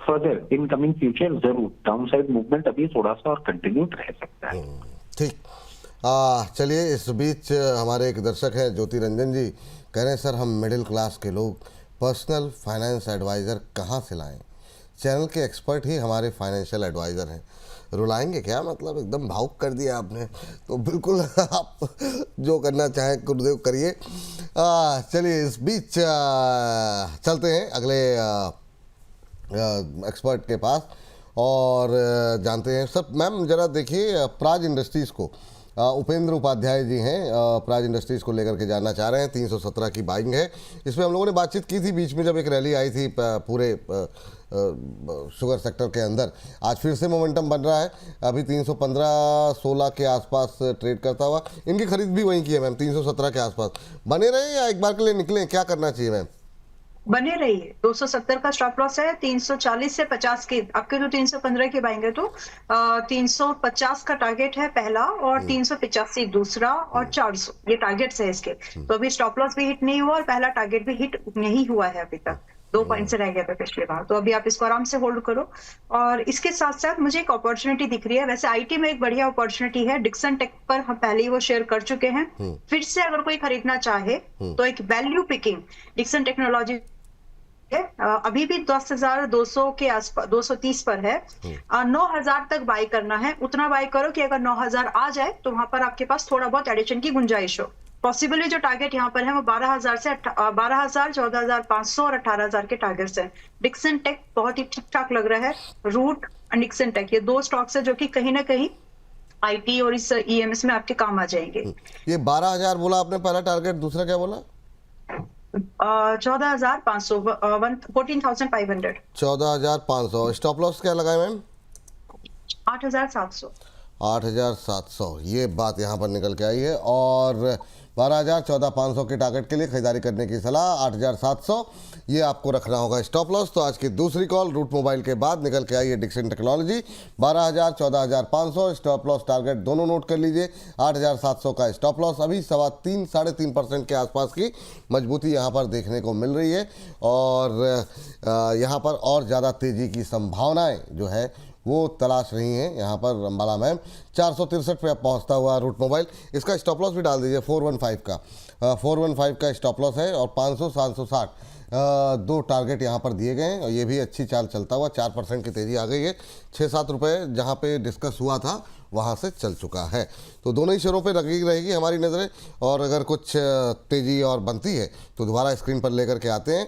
फर्दर इन कमिंग फ्यूचर जरूर डाउनसाइड मूवमेंट अभी थोड़ा सा और कंटिन्यू रह सकता है। ठीक। चलिए, इस बीच हमारे एक दर्शक हैं ज्योति रंजन जी, कह रहे हैं सर हम मिडिल क्लास के लोग पर्सनल फाइनेंस एडवाइज़र कहाँ से लाएं? चैनल के एक्सपर्ट ही हमारे फाइनेंशियल एडवाइज़र हैं। रुलाएंगे क्या? मतलब एकदम भावुक कर दिया आपने। तो बिल्कुल आप जो करना चाहें गुरुदेव करिए। चलिए, इस बीच चलते हैं अगले एक्सपर्ट के पास और जानते हैं। सर मैम ज़रा देखिए, प्राज इंडस्ट्रीज़ को उपेंद्र उपाध्याय जी हैं, प्राज इंडस्ट्रीज़ को लेकर के जानना चाह रहे हैं। 317 की बाइंग है। इसमें हम लोगों ने बातचीत की थी बीच में जब एक रैली आई थी पूरे शुगर सेक्टर के अंदर। आज फिर से मोमेंटम बन रहा है। अभी 315-16 के आसपास ट्रेड करता हुआ, इनकी खरीद भी वहीं की है मैम, 317 के आसपास। बने रहे या एक बार के लिए निकलें, क्या करना चाहिए मैम? बने रहिए। 270 का स्टॉप लॉस है, 340 से 50 के आपके तो 315 की बाइंग है तो 350 का टारगेट है पहला और 385 दूसरा और 400 ये टारगेट्स है इसके। तो अभी स्टॉप लॉस भी हिट नहीं हुआ और पहला टारगेट भी हिट नहीं हुआ है अभी तक। 2 पॉइंट से रह गया था पिछली बार। तो अभी आप इसको आराम से होल्ड करो। और इसके साथ साथ मुझे एक अपॉर्चुनिटी दिख रही है। वैसे आईटी में एक बढ़िया अपॉर्चुनिटी है, डिक्सन टेक पर हम पहले ही वो शेयर कर चुके हैं। फिर से अगर कोई खरीदना चाहे तो एक वैल्यू पिकिंग डिक्सन टेक्नोलॉजी अभी भी 10,200 के आसपास 230 पर है। 9,000 तक बाय करना है। उतना बाय करो कि अगर 9,000 आ जाए तो वहां पर आपके पास थोड़ा बहुत एडिशन की गुंजाइश हो। पॉसिबली जो टारगेट यहाँ पर है वो 12,000 से 12,000, 14,500 और 18,000 के टारगेट्स हैं। डिक्सन टेक बहुत ही ठीक ठाक लग रहा है। रूट और डिक्सन टेक ये 2 स्टॉक्स है जो कि कहीं ना कहीं आईटी और इस ईएमएस में आपके काम आ जाएंगे। ये 12,000 बोला आपने पहला टारगेट, दूसरा क्या बोला? 14,500, 14,500। 14,500। स्टॉप लॉस क्या लगाए मैम? 8,700। 8,700, ये बात यहाँ पर निकल के आई है। और 12,000, 14,500 के टारगेट के लिए खरीदारी करने की सलाह। 8,700 ये आपको रखना होगा स्टॉप लॉस। तो आज की दूसरी कॉल रूट मोबाइल के बाद निकल के आई है Dixon technology. 12,000, 14,500 stop loss target दोनों नोट कर लीजिए। 8,700 का स्टॉप लॉस। अभी 3.25% के आसपास की मजबूती यहाँ पर देखने को मिल रही है और यहाँ पर और ज़्यादा तेज़ी की संभावनाएँ जो है वो तलाश रही हैं यहाँ पर अंबाला मैम। 463 पे पहुँचता हुआ रूट मोबाइल, इसका स्टॉप लॉस भी डाल दीजिए 415 का। 415 का स्टॉप लॉस है और 500, 760 2 टारगेट यहाँ पर दिए गए हैं और ये भी अच्छी चाल चलता हुआ 4% की तेज़ी आ गई है। 6-7 रुपये जहाँ पे डिस्कस हुआ था वहाँ से चल चुका है। तो दोनों ही शेयरों पे लगी रहेगी हमारी नज़रें, और अगर कुछ तेज़ी और बनती है तो दोबारा स्क्रीन पर लेकर के आते हैं।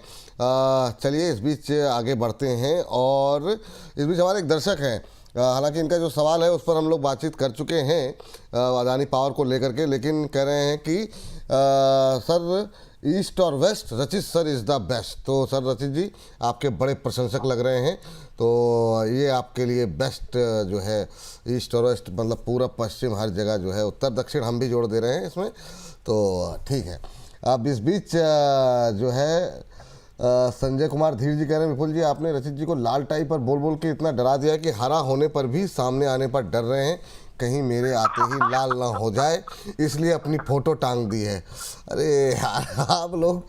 चलिए इस बीच आगे बढ़ते हैं, और इस बीच हमारे एक दर्शक हैं, हालांकि इनका जो सवाल है उस पर हम लोग बातचीत कर चुके हैं अदानी पावर को लेकर के, लेकिन कह रहे हैं कि सर ईस्ट और वेस्ट, रचित सर इज़ द बेस्ट। तो सर रचित जी आपके बड़े प्रशंसक लग रहे हैं, तो ये आपके लिए बेस्ट जो है ईस्ट और वेस्ट, मतलब पूरब पश्चिम हर जगह जो है, उत्तर दक्षिण हम भी जोड़ दे रहे हैं इसमें, तो ठीक है। अब इस बीच जो है संजय कुमार धीर जी कह रहे हैं, विपुल जी आपने रचित जी को लाल टाई पर बोल बोल के इतना डरा दिया कि हरा होने पर भी सामने आने पर डर रहे हैं, कहीं मेरे आते ही लाल ना हो जाए, इसलिए अपनी फोटो टांग दी है। अरे यार आप लोग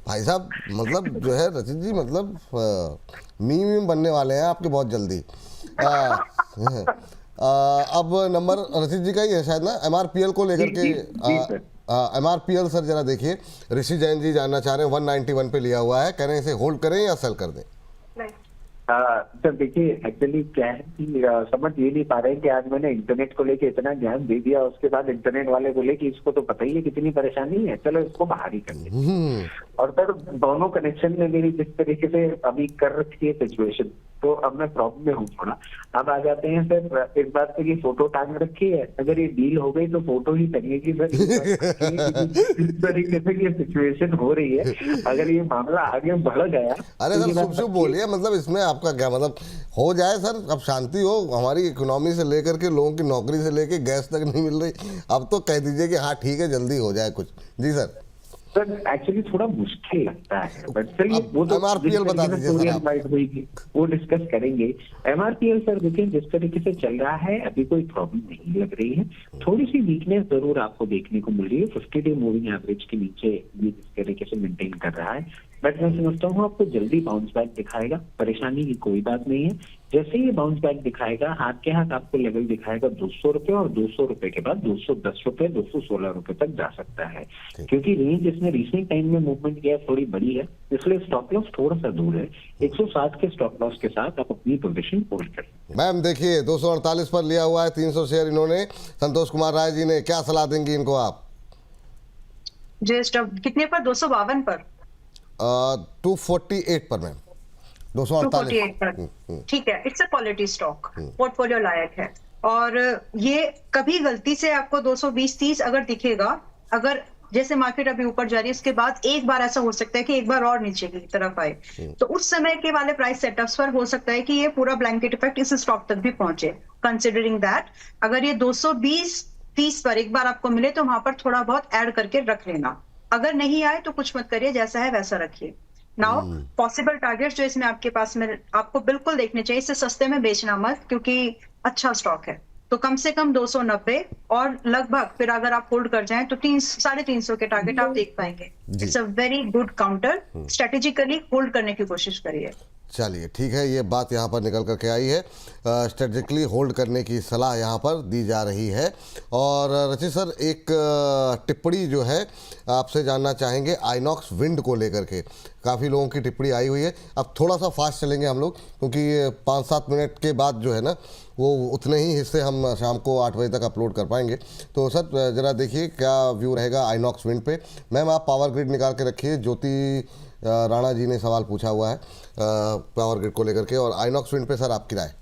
भाई साहब, मतलब जो है रचित जी, मतलब मीम बनने वाले हैं आपके बहुत जल्दी। अब नंबर रचित जी का ही है शायद ना, MRPL को लेकर के। MRPL सर जरा देखिए, ऋषि जैन जी जानना चाह रहे हैं, 191 पे लिया हुआ है, कह रहे हैं इसे होल्ड करें या सेल कर दें। सर देखिए, एक्चुअली क्या है कि समझ ये नहीं पा रहे हैं कि आज मैंने इंटरनेट को लेके इतना ज्ञान दे दिया, उसके बाद इंटरनेट वाले बोले कि इसको तो पता ही है कितनी परेशानी है, चलो इसको बाहर ही कर दें। और सर दोनों कनेक्शन में मेरी जिस तरीके से अभी कर रखी है सिचुएशन, तो अब मैं प्रॉब्लम में हूँ थोड़ा। अब आ जाते हैं सर इस बात पे कि फोटो टांग रखी है, अगर ये डील हो गई तो फोटो ही टंगेगी सर। इस तरीके से ये सिचुएशन हो रही है, अगर ये मामला आगे बढ़ गया। अरे सर शुभ शुभ बोलिए, मतलब इसमें आपका क्या मतलब, हो जाए सर, अब शांति हो, हमारी इकोनॉमी से लेकर के लोगों की नौकरी से लेकर गैस तक नहीं मिल रही, अब तो कह दीजिए कि हाँ ठीक है जल्दी हो जाए कुछ। जी सर। सर एक्चुअली थोड़ा मुश्किल लगता है, बट चलिए वो तो MRPL बता दीजिए सर आप। वो डिस्कस करेंगे। MRPL सर देखिए जिस तरीके से चल रहा है अभी कोई प्रॉब्लम नहीं लग रही है, थोड़ी सी वीकनेस जरूर आपको देखने को मिल रही है, 50 डे मूविंग एवरेज के नीचे ये जिस तरीके से मेंटेन कर रहा है, बट मैं समझता हूँ आपको जल्दी बाउंस बैक दिखाएगा, परेशानी की कोई बात नहीं है। जैसे ही बाउंस बैक दिखाएगा हाथ के हाथ आपको लेवल दिखाएगा 200 रुपए, और 200 रुपए के बाद 210 रुपए, 216 रुपए तक जा सकता है, क्योंकि रेंज इसमें रिसेंट टाइम में मूवमेंट किया थोड़ी बड़ी है, इसलिए स्टॉप लॉस थोड़ा सा दूर है। 160 के स्टॉप लॉस के साथ आप अपनी पोजीशन होल्ड कर सकते हैं। मैम देखिए 248 पर लिया हुआ है, 300 शेयर इन्होंने, संतोष कुमार राय जी ने, क्या सलाह देंगी इनको आप? जस्ट कितने पर? 252 पर, 248 पर मैम, 248 पर। ठीक है, it's a quality stock, portfolio लायक है, और ये कभी गलती से आपको 220-30 अगर दिखेगा, अगर जैसे मार्केट अभी ऊपर जा रही है उसके बाद एक बार ऐसा हो सकता है कि एक बार और नीचे की तरफ आए, तो उस समय के वाले प्राइस सेटअप्स पर हो सकता है कि ये पूरा ब्लैंकेट इफेक्ट इस स्टॉक तक भी पहुंचे। कंसिडरिंग दैट अगर ये 220-30 पर एक बार आपको मिले तो वहां पर थोड़ा बहुत ऐड करके रख लेना, अगर नहीं आए तो कुछ मत करिए, जैसा है वैसा रखिए। नाउ पॉसिबल टारगेट्स जो इसमें आपके पास में आपको बिल्कुल देखने चाहिए, इसे सस्ते में बेचना मत, क्योंकि अच्छा स्टॉक है, तो कम से कम 290 और लगभग फिर अगर आप होल्ड कर जाएं तो 300-350 के टारगेट आप देख पाएंगे। It's a very good counter, strategically hold करने की कोशिश करिए। चलिए ठीक है, ये बात यहाँ पर निकल करके आई है, स्ट्रेटेजिकली होल्ड करने की सलाह यहाँ पर दी जा रही है। और रचित सर एक टिप्पणी जो है आपसे जानना चाहेंगे आइनॉक्स विंड को लेकर के, काफ़ी लोगों की टिप्पणी आई हुई है। अब थोड़ा सा फास्ट चलेंगे हम लोग, क्योंकि 5-7 मिनट के बाद जो है ना वो उतने ही हिस्से हम शाम को 8 बजे तक अपलोड कर पाएंगे। तो सर ज़रा देखिए क्या व्यू रहेगा आइनॉक्स विंड पे। मैम आप पावर ग्रिड निकाल के रखिए, ज्योति राणा जी ने सवाल पूछा हुआ है पावर ग्रिड को लेकर के, और आइनॉक्स विंड पे सर आपकी राय?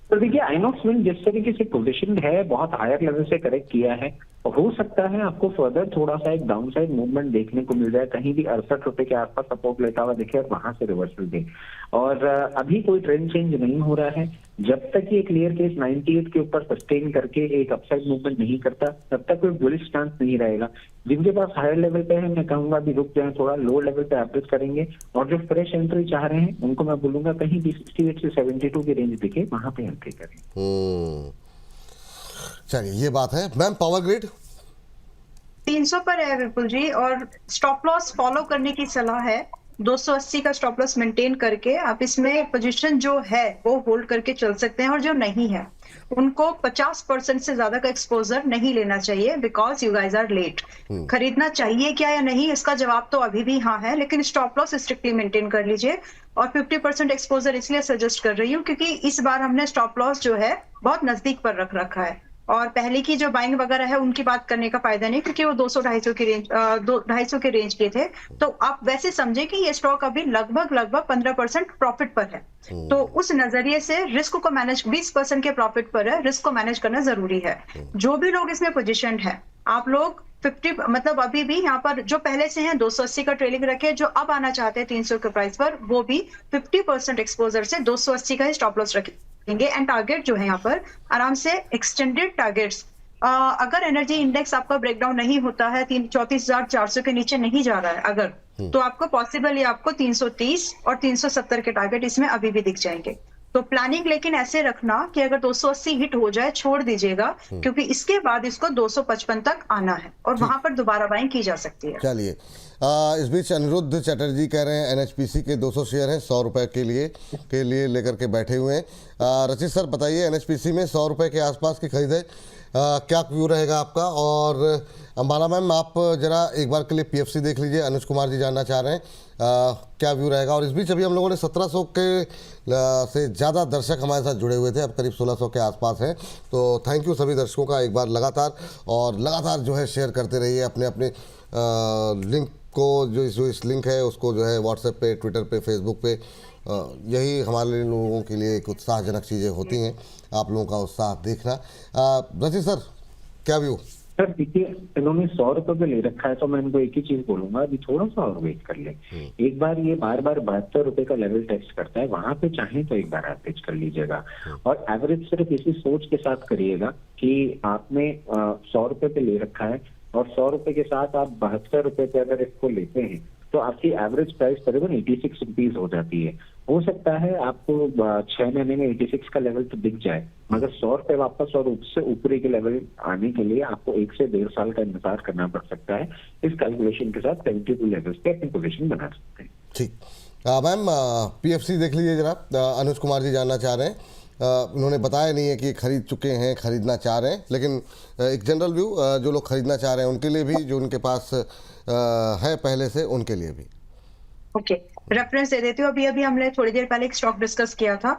तो देखिए आइनॉक्स विंड जिस तरीके से पोजीशन है बहुत हायर लेवल से करेक्ट किया है, हो सकता है आपको फर्दर थोड़ा सा एक डाउन साइड मूवमेंट देखने को मिल जाए, कहीं भी 68 रुपए के आसपास सपोर्ट लेता हुआ दिखे और वहां से रिवर्सल दे। और अभी कोई ट्रेंड चेंज नहीं हो रहा है, जब तक ये क्लियर केस 98 के ऊपर सस्टेन करके एक अपसाइड मूवमेंट नहीं करता तब तक कोई बुलिश स्टांस नहीं रहेगा। जिनके पास हायर लेवल पे है मैं कहूंगा अभी रुक जाए, थोड़ा लो लेवल पे एवरेज करेंगे, और जो फ्रेश एंट्री चाह रहे हैं उनको मैं बोलूंगा कहीं भी 68 से 72 की रेंज दिखे वहां पे एंट्री करें। चलिए ये बात है। मैम पावर ग्रिड 300 पर है विपुल जी, और स्टॉप लॉस फॉलो करने की सलाह है। 280 का स्टॉप लॉस मेंटेन करके आप इसमें पोजीशन जो है वो होल्ड करके चल सकते हैं, और जो नहीं है उनको 50% से ज्यादा का एक्सपोजर नहीं लेना चाहिए, because you guys are late. खरीदना चाहिए क्या या नहीं, इसका जवाब तो अभी भी हाँ है, लेकिन स्टॉप लॉस स्ट्रिक्टली मेंटेन कर लीजिए। और 50% एक्सपोजर इसलिए सजेस्ट कर रही हूँ क्योंकि इस बार हमने स्टॉप लॉस जो है बहुत नजदीक पर रख रखा है, और पहले की जो बाइंग वगैरह है उनकी बात करने का फायदा नहीं क्योंकि वो 200-250 की रेंज 250 के रेंज के थे। तो आप वैसे समझे कि ये स्टॉक अभी लगभग 15% प्रॉफिट पर है। तो उस नजरिए से रिस्क को मैनेज 20% के प्रॉफिट पर है, रिस्क को मैनेज करना जरूरी है। जो भी लोग इसमें पोजिशन है, आप लोग 50 मतलब अभी भी यहाँ पर जो पहले से हैं 280 का ट्रेलिंग रखे, जो अब आना चाहते हैं 300 के प्राइस पर वो भी 50% एक्सपोजर से 280 का ही स्टॉप लॉस रखेंगे। एंड टारगेट जो है यहाँ पर आराम से एक्सटेंडेड टारगेट्स, अगर एनर्जी इंडेक्स आपका ब्रेकडाउन नहीं होता है 34,400 के नीचे नहीं जा रहा है अगर, तो आपको पॉसिबल है आपको 330 और 370 के टारगेट इसमें अभी भी दिख जाएंगे। तो प्लानिंग लेकिन ऐसे रखना कि अगर 280 हिट हो जाए छोड़ दीजिएगा, क्योंकि इसके बाद इसको 255 तक आना है और वहां पर दोबारा बाइंग की जा सकती है। चलिए, इस बीच अनिरुद्ध चटर्जी कह रहे हैं एनएचपीसी के 200 शेयर हैं 100 रुपए के लिए लेकर के बैठे हुए हैं। रचित सर बताइए, एनएचपीसी में 100 रुपए के आसपास की खरीद है, क्या व्यू रहेगा आपका? और अंबाला मैम आप जरा एक बार के लिए पीएफसी देख लीजिए, अनुज कुमार जी जानना चाह रहे हैं क्या व्यू रहेगा। और इस बीच अभी हम लोगों ने 1700 के से ज़्यादा दर्शक हमारे साथ जुड़े हुए थे, अब करीब 1600 के आसपास हैं। तो थैंक यू सभी दर्शकों का एक बार लगातार जो है शेयर करते रहिए अपने अपने लिंक को, जो इस लिंक है उसको जो है व्हाट्सएप पे, ट्विटर पे, फेसबुक पे। यही हमारे लोगों के लिए एक उत्साहजनक चीज़ें होती हैं, आप लोगों का उत्साह देखना। रचित सर क्या व्यू? सर देखिए, इन्होंने 100 रुपए पे ले रखा है तो मैं इनको एक ही चीज बोलूंगा, अभी थोड़ा सा और वेट कर ले। एक बार ये बार 72 रुपए का लेवल टेस्ट करता है, वहां पे चाहे तो एक बार एवरेज कर लीजिएगा। और एवरेज सिर्फ इसी सोच के साथ करिएगा कि आपने 100 रुपए पे ले रखा है और 100 रुपए के साथ आप 72 रुपए पे अगर इसको लेते हैं तो आपकी एवरेज प्राइस करीबन 86 रुपीज हो जाती है। हो सकता है आपको 6 महीने में 86 का लेवल तो दिख जाए, मगर 100 रुपए वापस और उससे ऊपरी के लेवल आने के लिए आपको 1 से 1.5 साल का इंतजार करना पड़ सकता है। इस कैलकुलेशन के साथ 72 लेवल्स पे अपनी पोजीशन बना सकते हैं। ठीक, मैम पीएफसी देख लीजिए जरा, अनुज कुमार जी जानना चाह रहे हैं। उन्होंने बताया नहीं है कि खरीद चुके हैं, खरीदना चाह रहे हैं, लेकिन एक जनरल व्यू जो लोग खरीदना चाह रहे हैं उनके लिए भी, जो उनके पास है पहले से, उनके लिए भी। ओके, रेफरेंस दे देती हूँ। अभी हमने थोड़ी देर पहले एक स्टॉक डिस्कस किया था,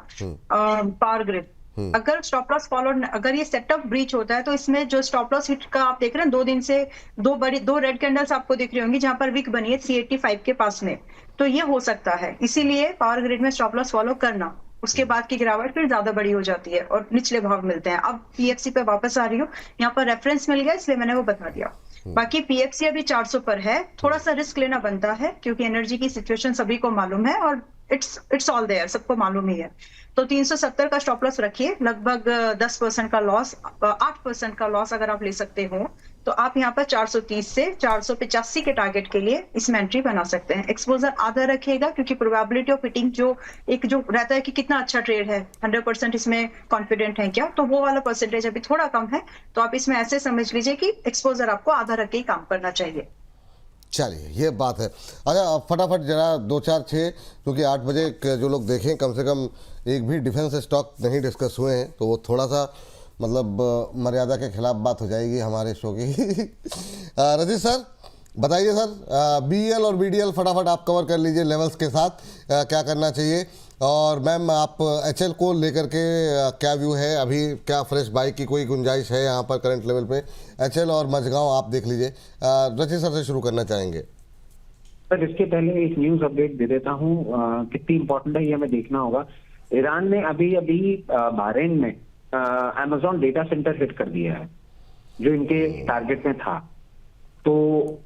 पावर ग्रिड। अगर स्टॉप लॉस फॉलो, अगर ये सेटअप ब्रीच होता है तो इसमें जो स्टॉप लॉस हिट का आप देख रहे हैं 2 दिन से दो रेड कैंडल्स आपको दिख रही होंगी जहां पर विक बनी है 385 के पास में, तो ये हो सकता है। इसीलिए पावर ग्रिड में स्टॉप लॉस फॉलो करना, उसके बाद की गिरावट फिर ज्यादा बड़ी हो जाती है और निचले भाव मिलते हैं। अब पीएफसी पे वापस आ रही हूँ, यहाँ पर रेफरेंस मिल गया इसलिए मैंने वो बता दिया। बाकी पीएफसी अभी 400 पर है, थोड़ा सा रिस्क लेना बनता है क्योंकि एनर्जी की सिचुएशन सभी को मालूम है और इट्स ऑल देयर, सबको मालूम ही है। तो 370 का स्टॉप लॉस रखिए, लगभग 10% का लॉस, 8% का लॉस अगर आप ले सकते हो तो आप यहाँ पर 430 से 485 के टारगेट के लिए इसमें एंट्री बना सकते हैं। एक्सपोजर आधा रखिएगा क्योंकि प्रोबेबिलिटी ऑफ हिटिंग जो रहता है कि कितना अच्छा ट्रेड है, 100% इसमें कॉन्फिडेंट है क्या, तो वो वाला परसेंटेज अभी थोड़ा कम है। तो आप इसमें ऐसे समझ लीजिए कि एक्सपोजर आपको आधा रख के ही काम करना चाहिए। चलिए, ये बात है। अच्छा, फटाफट जरा 2, 4, 6, क्योंकि 8 बजे जो लोग देखें, कम से कम एक भी डिफेंस स्टॉक नहीं डिस्कस हुए हैं तो वो थोड़ा सा मतलब मर्यादा के खिलाफ बात हो जाएगी हमारे शो की। रजित सर बताइए सर, बीईएल और बीडीएल फटाफट आप कवर कर लीजिए लेवल्स के साथ, क्या करना चाहिए। और मैम आप एचएल को लेकर के क्या व्यू है, अभी क्या फ्रेश बाई की कोई गुंजाइश है यहाँ पर करंट लेवल पे? एचएल और मझगांव आप देख लीजिए। रचित सर से शुरू करना चाहेंगे। सर इसके पहले एक न्यूज अपडेट दे देता हूँ, कितनी इंपॉर्टेंट है ये हमें देखना होगा। ईरान ने अभी बहरीन में अमेजॉन डेटा सेंटर हिट कर दिया है जो इनके टारगेट में था। तो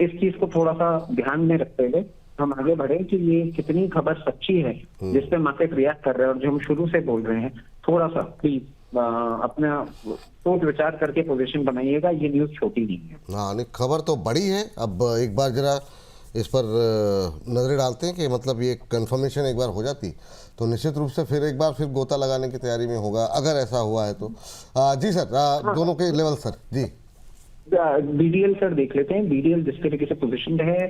इस चीज को थोड़ा सा ध्यान में रखते हुए हम आगे बढ़े कि ये कितनी खबर सच्ची है जिस पे मार्केट रिएक्ट कर रहा है और जो हम शुरू से बोल रहे हैं, थोड़ा सा प्लीज अपना सोच विचार करके पोजीशन बनाइएगा। ये न्यूज छोटी नहीं है। हाँ, नहीं खबर तो बड़ी है। अब एक बार जरा इस पर नजरें डालते हैं कि मतलब ये कंफर्मेशन एक बार हो जाती तो निश्चित रूप से फिर एक बार फिर गोता लगाने की तैयारी में होगा, अगर ऐसा हुआ है तो। जी सर, दोनों के लेवल सर। जी बीडीएल सर देख लेते हैं। बीडीएल जिस तरीके से पोजीशन है,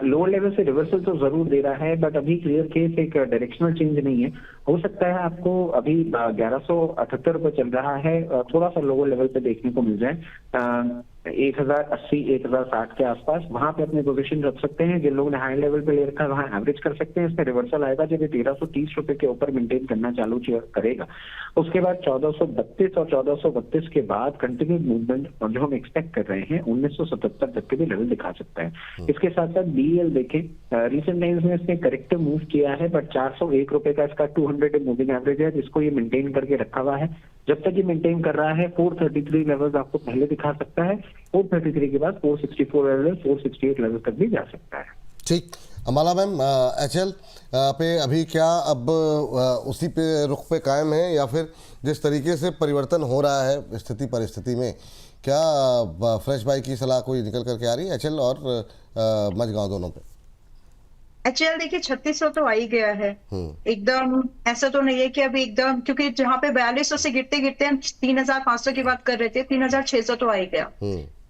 लोअर लेवल से रिवर्सल तो जरूर दे रहा है, बट अभी क्लियर केस एक डायरेक्शनल चेंज नहीं है। हो सकता है आपको अभी 1178 रुपए चल रहा है, थोड़ा सा लोअर लेवल पे देखने को मिल जाए। 1080 1060 के आसपास वहां पे अपने पोजीशन रख सकते हैं। जिन लोगों ने हाई लेवल पे ले रखा है वहां एवरेज कर सकते हैं। इसमें रिवर्सल आएगा जब ये 1330 रुपए के ऊपर मेंटेन करना चालू करेगा। उसके बाद 1432 और 1432 के बाद कंटिन्यू मूवमेंट और जो हम एक्सपेक्ट कर रहे हैं 1977 तक के भी लेवल दिखा सकता है। इसके साथ साथ BEL देखें, रिसेंट टाइम्स में इसने करेक्टिव मूव किया है, बट 401 रुपए का इसका 200 मूविंग एवरेज है जिसको ये मेंटेन करके रखा हुआ है। जब तक ये मेंटेन कर रहा है 433 लेवल्स आपको पहले दिखा सकता है। 433 के बाद 464 लेवल 468 लेवल तक भी जा सकता है। ठीक, अमाला मैम, HL पे अभी क्या अब उसी पे रुख पे कायम है या फिर जिस तरीके से परिवर्तन हो रहा है स्थिति परिस्थिति में, क्या फ्रेश बाई की सलाह कोई निकल करके आ रही है HL और मझगांव दोनों पे? HL देखिए 3600 तो आ ही गया है। एकदम ऐसा तो नहीं है कि अभी एकदम, क्योंकि जहाँ पे 4200 से गिरते गिरते हम 3500 की बात कर रहे थे, 3600 तो आ ही गया।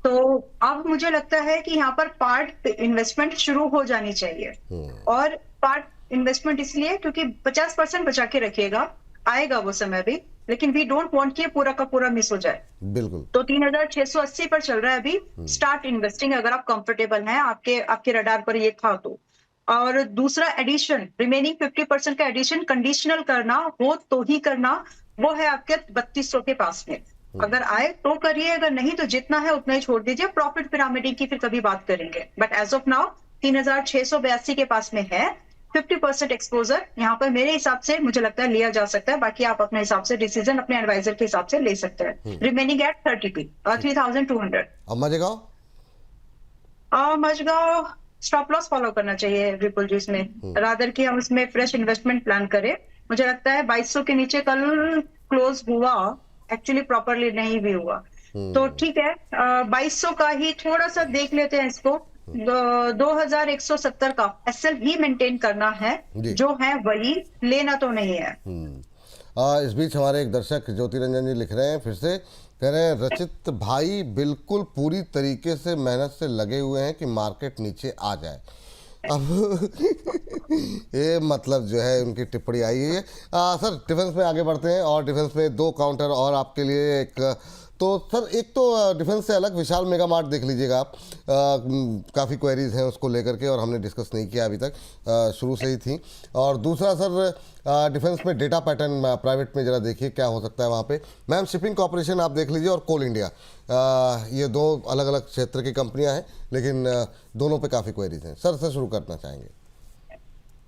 तो अब मुझे लगता है कि यहाँ पर पार्ट इन्वेस्टमेंट शुरू हो जानी चाहिए। और पार्ट इन्वेस्टमेंट इसलिए क्योंकि 50% बचा के रखिएगा, आएगा वो समय भी, लेकिन वी डोंट वांट कि पूरा का पूरा मिस हो जाए। बिल्कुल। तो 3680 पर चल रहा है अभी। स्टार्ट इन्वेस्टिंग अगर आप कंफर्टेबल हैं, आपके रडार पर ये था तो। और दूसरा एडिशन, रिमेनिंग 50% का एडिशन कंडीशनल करना हो तो ही करना, वो है आपके 3200 के पास में। अगर आए तो करिए, अगर नहीं तो जितना है उतना ही छोड़ दीजिए। प्रॉफिट पिरामिडिंग की फिर कभी बात करेंगे, बट एज ऑफ नाउ 3682 के पास में है। 50% एक्सपोजर यहाँ पर मेरे हिसाब से मुझे लगता है लिया जा सकता है। बाकी आप अपने हिसाब से डिसीजन अपने एडवाइजर के हिसाब से ले सकते हैं। Remaining at 3200। अब Mazagon Mazagon stop loss follow करना चाहिए विपुल जी इसमें, रादर कि हम इसमें फ्रेश इन्वेस्टमेंट प्लान करें। मुझे लगता है 2200 के नीचे कल क्लोज हुआ, एक्चुअली प्रॉपरली नहीं भी हुआ, तो ठीक है 2200 का ही थोड़ा सा देख लेते हैं इसको। 2170 का SL भी मेंटेन करना है, जो है वही लेना तो नहीं है। इस बीच हमारे एक दर्शक ज्योति रंजन जी लिख रहे हैं, फिर से कह रहे हैं रचित भाई बिल्कुल पूरी तरीके से मेहनत से लगे हुए हैं कि मार्केट नीचे आ जाए। अब ये मतलब जो है उनकी टिप्पणी आई है। सर डिफेंस में आगे बढ़ते हैं और डिफेंस में 2 काउंटर और आपके लिए। एक तो सर, एक तो डिफेंस से अलग विशाल मेगा मार्ट देख लीजिएगा आप, काफ़ी क्वेरीज हैं उसको लेकर के और हमने डिस्कस नहीं किया अभी तक, शुरू से ही थी। और दूसरा सर डिफेंस में डेटा पैटर्न प्राइवेट में ज़रा देखिए क्या हो सकता है वहाँ पे। मैम शिपिंग कॉर्पोरेशन आप देख लीजिए और कोल इंडिया, ये 2 अलग अलग क्षेत्र की कंपनियाँ हैं, लेकिन दोनों पे काफ़ी क्वेरीज हैं। सर से शुरू करना चाहेंगे।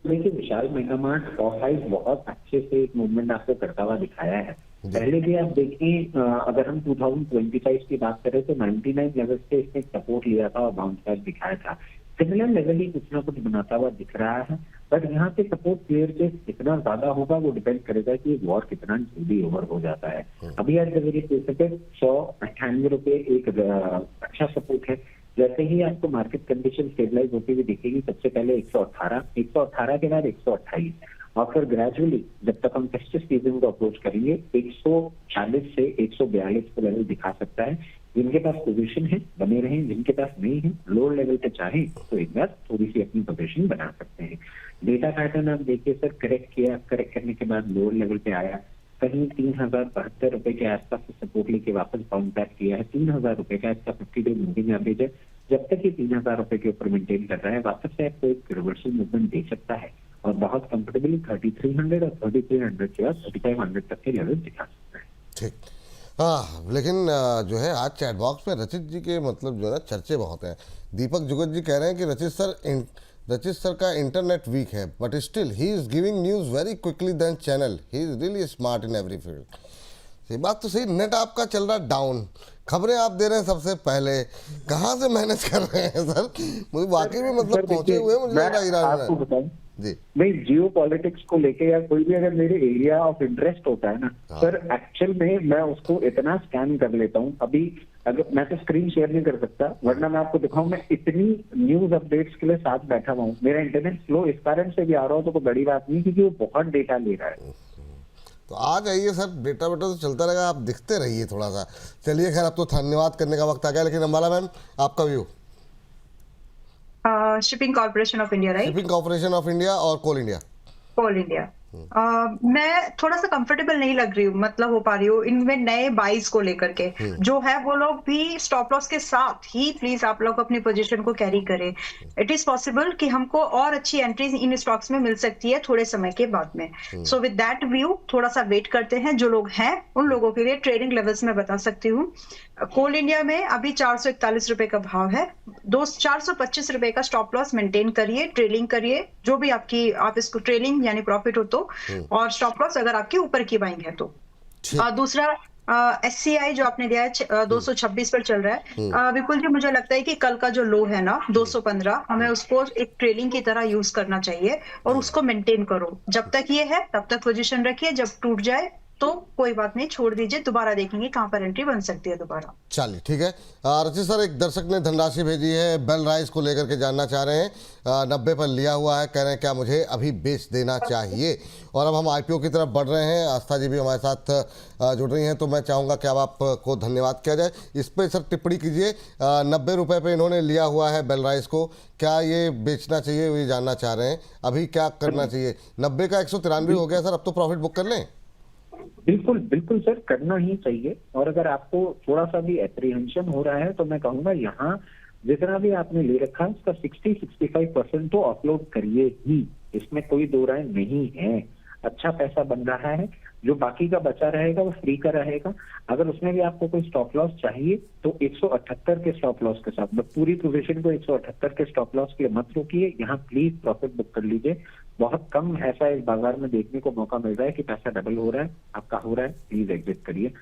देखिए, विशाल मेगा मार्ट ऑफलाइन बहुत अच्छे से एक मूवमेंट आपको करता हुआ दिखाया है। पहले भी आप देखें, अगर हम 2025 की बात करें तो 99 लेवल से इसने सपोर्ट लिया था और बाउंस बैक दिखाया था। सिमिलर लेवल ही कुछ ना कुछ बनाता हुआ दिख रहा है, बट यहाँ पे सपोर्ट क्लियर से कितना ज्यादा होगा वो डिपेंड करेगा कि वॉर कितना जल्दी ओवर हो जाता है। अभी आज मेरी 198 रुपए एक अच्छा सपोर्ट है। जैसे ही आपको मार्केट कंडीशन स्टेबलाइज होती हुई दिखेगी, सबसे पहले 118 के बाद 128 और फिर ग्रेजुअली जब तक हम फेस्टिव सीजन को अप्रोच करेंगे 140 से 142 का लेवल दिखा सकता है। जिनके पास पोजीशन है बने रहें, जिनके पास नहीं है लोअर लेवल पे चाहे तो एक बार थोड़ी सी अपनी पोजीशन बना सकते हैं। डेटा पैटर्न आप देखिए सर, करेक्ट किया, करेक्ट करने के बाद लोअर लेवल पे आया, कहीं 3072 रुपए के आसपास से सपोर्ट लेके वापस बाउंस बैक किया है। 3000 रुपए का इसका 50 डे मूविंग एवरेज है। जब तक ये 3000 रुपए के ऊपर मेंटेन कर रहा है, वापस से आपको एक रिवर्सल मूवमेंट दे सकता है और बहुत कंफर्टेबली 3300 और 3300 के बाद 3500 तक के लेवल दिखा सकता है। ठीक, हाँ, लेकिन जो है आज चैट बॉक्स में रचित जी के मतलब जो है ना चर्चे बहुत हैं। दीपक जुगत जी कह रहे हैं कि रचित सर का इंटरनेट वीक है, but still he is giving news very quickly than channel, he is really smart in every field. ये बात तो सही, नेट आपका चल रहा डाउन, खबरें आप दे रहे हैं सबसे पहले, कहाँ से मैनेज कर रहे हैं सर? मुझे वाकई में मतलब पहुंचे हुए हैं, मुझे लग रहा है जी। नहीं, जियो पॉलिटिक्स को लेके या कोई भी अगर मेरे एरिया ऑफ इंटरेस्ट होता है ना सर, एक्चुअल में मैं उसको इतना स्कैन कर लेता हूँ। अभी अगर मैं तो स्क्रीन शेयर नहीं कर सकता, वरना मैं आपको दिखाऊं, मैं इतनी न्यूज अपडेट्स के लिए साथ बैठा हुआ हूँ। मेरा इंटरनेट स्लो इस कारण से भी आ रहा हो तो कोई बड़ी बात नहीं, क्योंकि वो बहुत डेटा ले रहा है। तो आ जाइए सर, डेटा बेटा तो चलता रहेगा, आप दिखते रहिए थोड़ा सा। चलिए खैर, अब तो धन्यवाद करने का वक्त आ गया, लेकिन अम्बाला मैम आपका view. Shipping corporation of India, right? Shipping corporation of India और कोल इंडिया। कोल इंडिया मैं थोड़ा सा कंफर्टेबल नहीं लग रही हूँ, मतलब हो पा रही हूँ इनमें नए बाइज को लेकर के। जो है वो लोग भी स्टॉप लॉस के साथ ही प्लीज आप लोग अपनी पोजीशन को कैरी करें। इट इज पॉसिबल कि हमको और अच्छी एंट्रीज इन स्टॉक्स में मिल सकती है थोड़े समय के बाद में। सो विद दैट व्यू थोड़ा सा वेट करते हैं। जो लोग हैं उन लोगों के लिए ट्रेडिंग लेवल्स में बता सकती हूँ। कोल इंडिया में अभी 441 रुपए का भाव है। 425 रुपए का स्टॉप लॉस मेंटेन करिए, ट्रेलिंग करिए, जो भी आप इसको ट्रेलिंग यानी प्रॉफिट हो तो, और स्टॉप लॉस अगर आपके ऊपर की बाइंग है तो। दूसरा SCI जो आपने दिया है 226 पर चल रहा है। विपुल जी मुझे लगता है कि कल का जो लो है ना 215, हमें उसको एक ट्रेलिंग की तरह यूज करना चाहिए और उसको मेंटेन करो। जब तक ये है तब तक पोजीशन रखिए, जब टूट जाए तो कोई बात नहीं, छोड़ दीजिए, दोबारा देखेंगे कहां पर एंट्री बन सकती है दोबारा। चलिए ठीक है। रचित सर, एक दर्शक ने धनराशि भेजी है, बेल राइस को लेकर के जानना चाह रहे हैं। 90 पर लिया हुआ है, कह रहे हैं क्या मुझे अभी बेच देना चाहिए। और अब हम IPO की तरफ बढ़ रहे हैं। आस्था जी भी हमारे साथ जुड़ रही हैं, तो मैं चाहूँगा कि अब आपको धन्यवाद किया जाए। इस पर सर टिप्पणी कीजिए। 90 रुपये पर इन्होंने लिया हुआ है बेल राइस को, क्या ये बेचना चाहिए, वो ये जानना चाह रहे हैं। अभी क्या करना चाहिए? 90 का 193 हो गया सर, अब तो प्रॉफिट बुक कर लें। बिल्कुल बिल्कुल सर, करना ही चाहिए। और अगर आपको थोड़ा सा भी एप्रीहेंशन हो रहा है तो मैं कहूंगा यहाँ जितना भी आपने ले रखा है उसका 60-65% तो अपलोड करिए ही, इसमें कोई दो राय नहीं है। अच्छा पैसा बन रहा है, जो बाकी का बचा रहेगा वो फ्री का रहेगा। अगर उसमें भी आपको कोई स्टॉप लॉस चाहिए तो 178 के स्टॉप लॉस के साथ, पूरी पोजीशन को 178 के स्टॉप लॉस के लिए मत रोकिए। यहाँ प्लीज प्रॉफिट बुक कर लीजिए। बहुत कम ऐसा इस बाजार में देखने को मौका मिल रहा है कि पैसा डबल हो रहा है, आपका हो रहा है, प्लीज एग्जिट करिए।